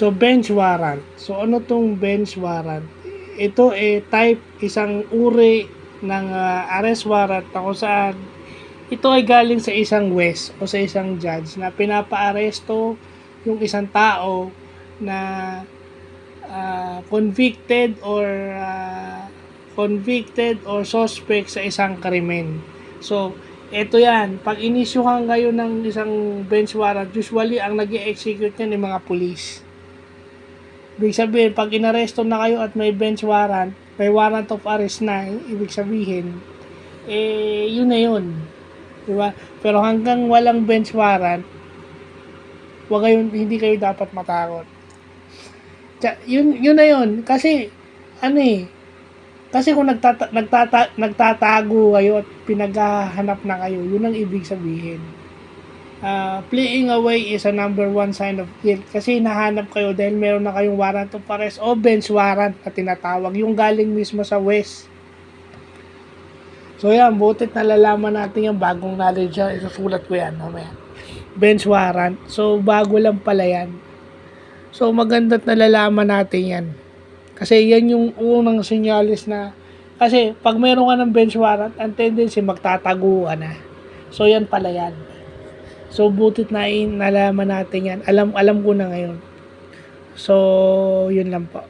So, bench warrant. So, ano tong bench warrant? Ito type, isang uri ng arrest warrant na kung saan ito ay galing sa isang wes o sa isang judge na pinapa-aresto yung isang tao na convicted or suspect sa isang krimen. So, ito yan. Pag inisyuhan kayo ng isang bench warrant, usually ang nag-i-execute yan yung mga police. Ibig sabihin, pag inaresto na kayo at may bench warrant, may warrant of arrest na, ibig sabihin, yun na yun. Diba? Pero hanggang walang bench warrant, hindi kayo dapat matakot. Yun na yun. Kasi, kasi kung nagtatago kayo at pinaghahanap na kayo, yun ang ibig sabihin. Fleeing away is a number one sign of guilt kasi nahanap kayo dahil meron na kayong warrant of arrest o bench warrant na tinatawag, yung galing mismo sa west. So yan, butit nalalaman natin yung bagong knowledge yan. Isusulat ko yan mamaya. Bench warrant. So bago lang pala yan. So maganda't nalalaman natin yan. Kasi yan yung unang senyalis na, kasi pag meron ka ng bench warrant, ang tendency magtatago ka na. So yan pala yan. So butit na nalaman natin yan. Alam ko na ngayon. So yun lang po.